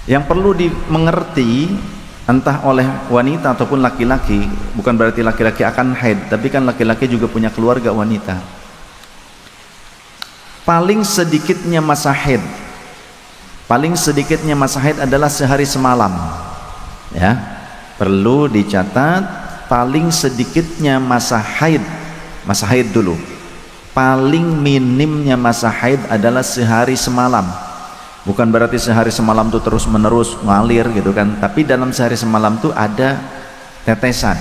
Yang perlu dimengerti entah oleh wanita ataupun laki-laki, bukan berarti laki-laki akan haid, tapi kan laki-laki juga punya keluarga wanita. Paling sedikitnya masa haid, adalah sehari semalam. Ya, perlu dicatat, paling sedikitnya masa haid dulu. Paling minimnya masa haid adalah sehari semalam. Bukan berarti sehari semalam itu terus menerus ngalir gitu kan, tapi dalam sehari semalam itu ada tetesan.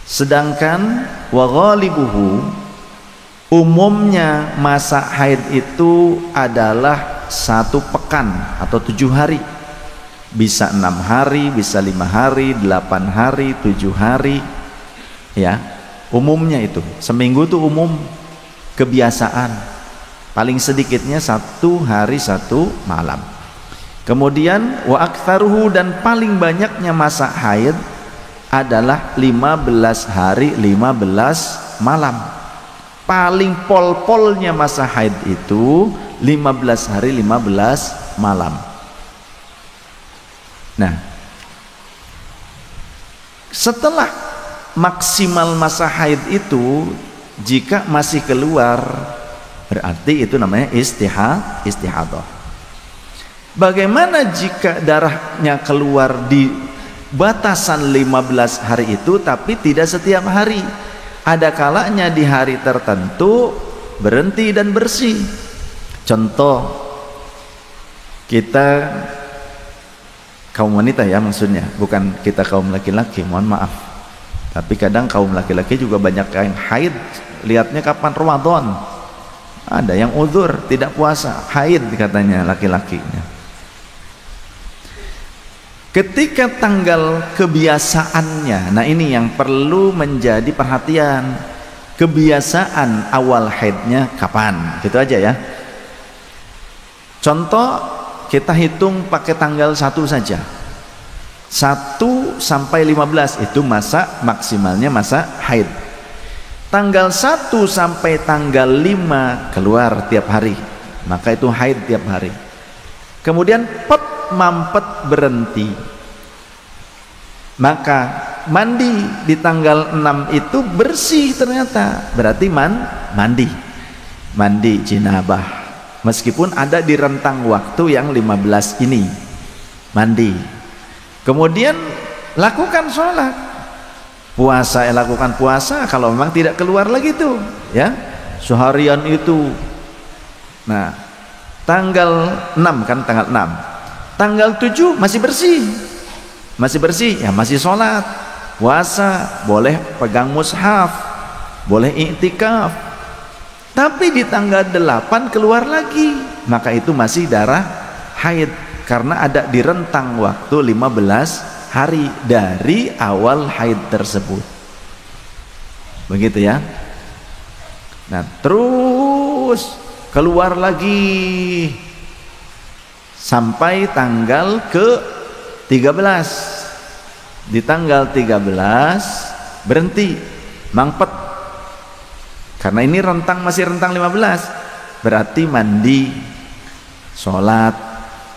Sedangkan wa ghalibuhu, umumnya masa haid itu adalah 1 pekan atau 7 hari. Bisa 6 hari, bisa 5 hari, 8 hari, 7 hari. Ya, umumnya itu. Seminggu itu umum kebiasaan. Paling sedikitnya 1 hari 1 malam. Kemudian wa aktsaruhu, dan paling banyaknya masa haid adalah 15 hari 15 malam. Paling pol-polnya masa haid itu 15 hari 15 malam. Nah, setelah maksimal masa haid itu, jika masih keluar, berarti itu namanya istihadah. Bagaimana jika darahnya keluar di batasan 15 hari itu tapi tidak setiap hari? Ada kalanya di hari tertentu berhenti dan bersih. Contoh, kita kaum wanita ya maksudnya, bukan kita kaum laki-laki, mohon maaf. Tapi kadang kaum laki-laki juga banyak yang haid, lihatnya kapan Ramadan. Ada yang uzur, tidak puasa, haid katanya laki-lakinya. Ketika tanggal kebiasaannya, nah ini yang perlu menjadi perhatian. Kebiasaan awal haidnya kapan? Gitu aja ya. Contoh, kita hitung pakai tanggal 1 saja. 1 sampai 15 itu masa maksimalnya masa haid. Tanggal 1 sampai tanggal 5 keluar tiap hari, maka itu haid tiap hari. Kemudian mampet berhenti, maka mandi di tanggal 6 itu bersih ternyata, berarti mandi jinabah, meskipun ada di rentang waktu yang 15 ini mandi. Kemudian lakukan sholat, puasa, lakukan puasa kalau memang tidak keluar lagi tuh ya seharian itu. Nah, tanggal 6 kan, tanggal 6, tanggal 7 masih bersih ya, masih sholat, puasa, boleh pegang mushaf, boleh i'tikaf. Tapi di tanggal 8 keluar lagi, maka itu masih darah haid, karena ada di rentang waktu 15 hari dari awal haid tersebut. Begitu ya. Nah, terus keluar lagi sampai tanggal ke-13. Di tanggal 13 berhenti, mangpet. Karena ini masih rentang 15. Berarti mandi, sholat,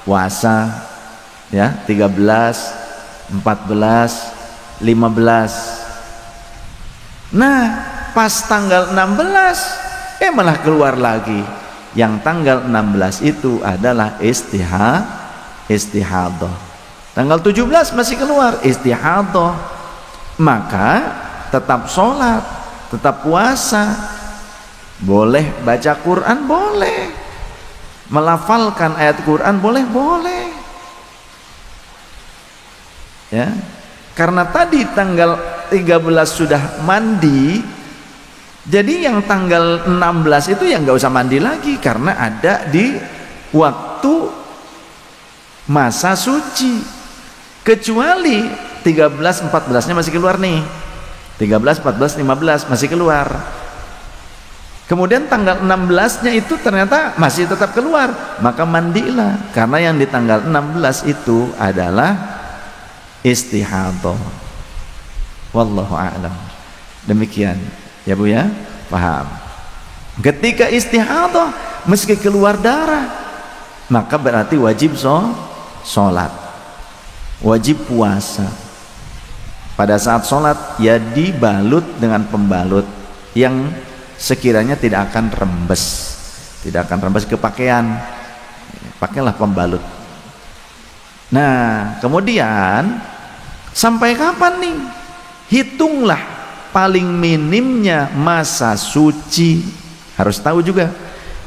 puasa ya, 13, 14, 15. Nah, pas tanggal 16 malah keluar lagi. Yang tanggal 16 itu adalah istihadah. Tanggal 17 masih keluar istihadah. Maka tetap sholat, tetap puasa, boleh baca Quran, boleh melafalkan ayat Quran, boleh ya. Karena tadi tanggal 13 sudah mandi, jadi yang tanggal 16 itu ya nggak usah mandi lagi, karena ada di waktu masa suci. Kecuali 13, 14 nya masih keluar nih, 13, 14, 15 masih keluar. Kemudian tanggal 16 nya itu ternyata masih tetap keluar, maka mandilah, karena yang di tanggal 16 itu adalah istihadah. Wallahu a'lam. Demikian ya Bu ya, paham? Ketika istihadah meski keluar darah, maka berarti wajib sholat, wajib puasa. Pada saat sholat ya dibalut dengan pembalut yang sekiranya tidak akan rembes, ke pakaian, pakailah pembalut. Nah kemudian sampai kapan nih? Hitunglah paling minimnya masa suci. Harus tahu juga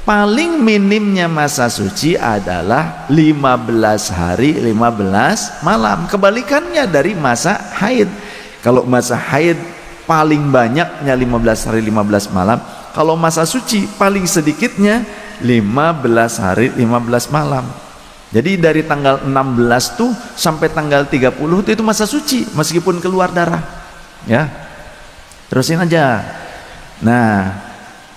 paling minimnya masa suci adalah 15 hari 15 malam. Kebalikannya dari masa haid. Kalau masa haid paling banyaknya 15 hari 15 malam, kalau masa suci paling sedikitnya 15 hari 15 malam. Jadi dari tanggal 16 tuh sampai tanggal 30 tuh itu masa suci meskipun keluar darah. Ya. Terusin aja. Nah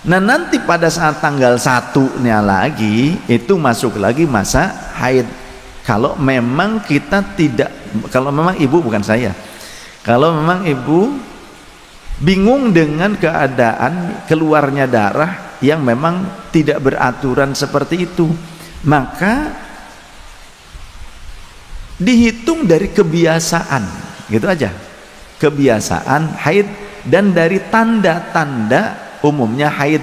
nanti pada saat tanggal 1-nya lagi itu masuk lagi masa haid. Kalau memang kita tidak, kalau memang ibu, bukan saya, kalau memang ibu bingung dengan keadaan keluarnya darah yang memang tidak beraturan seperti itu, maka dihitung dari kebiasaan, gitu aja, kebiasaan haid, dan dari tanda-tanda umumnya haid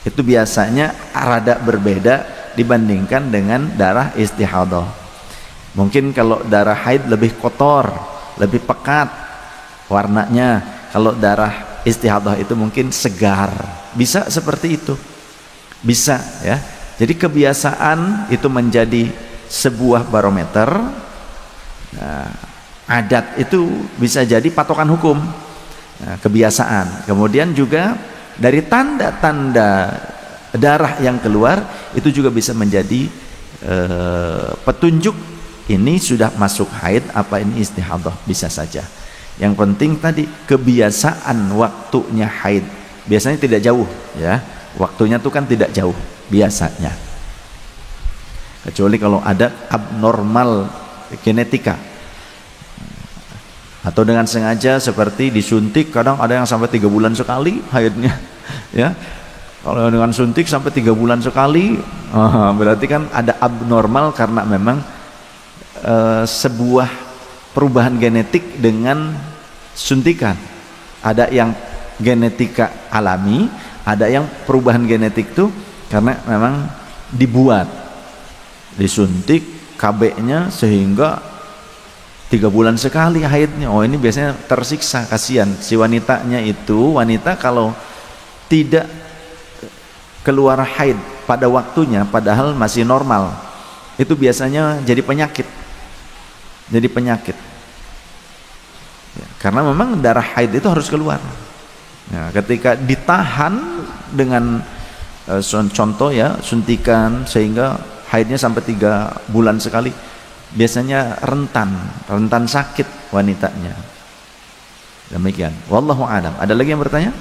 itu biasanya rada berbeda dibandingkan dengan darah istihadah. Mungkin kalau darah haid lebih kotor, lebih pekat warnanya, kalau darah istihadah itu mungkin segar, bisa seperti itu, bisa ya. Jadi kebiasaan itu menjadi sebuah barometer. Nah, adat itu bisa jadi patokan hukum. Nah, kebiasaan. Kemudian juga dari tanda-tanda darah yang keluar itu juga bisa menjadi petunjuk ini sudah masuk haid apa ini istihadah, bisa saja. Yang penting tadi kebiasaan waktunya haid. Biasanya tidak jauh ya. Waktunya itu kan tidak jauh biasanya. Kecuali kalau ada abnormal genetika, atau dengan sengaja seperti disuntik, kadang ada yang sampai 3 bulan sekali haidnya ya. Kalau dengan suntik sampai 3 bulan sekali, berarti kan ada abnormal karena memang sebuah perubahan genetik dengan suntikan. Ada yang genetika alami, ada yang perubahan genetik tuh karena memang dibuat, disuntik KB-nya sehingga 3 bulan sekali haidnya. Oh ini biasanya tersiksa, kasihan si wanitanya itu. Wanita kalau tidak keluar haid pada waktunya padahal masih normal, itu biasanya jadi penyakit, ya, karena memang darah haid itu harus keluar. Nah, ketika ditahan dengan contoh ya suntikan sehingga haidnya sampai 3 bulan sekali, biasanya rentan sakit wanitanya. Demikian. Wallahu a'lam. Ada lagi yang bertanya?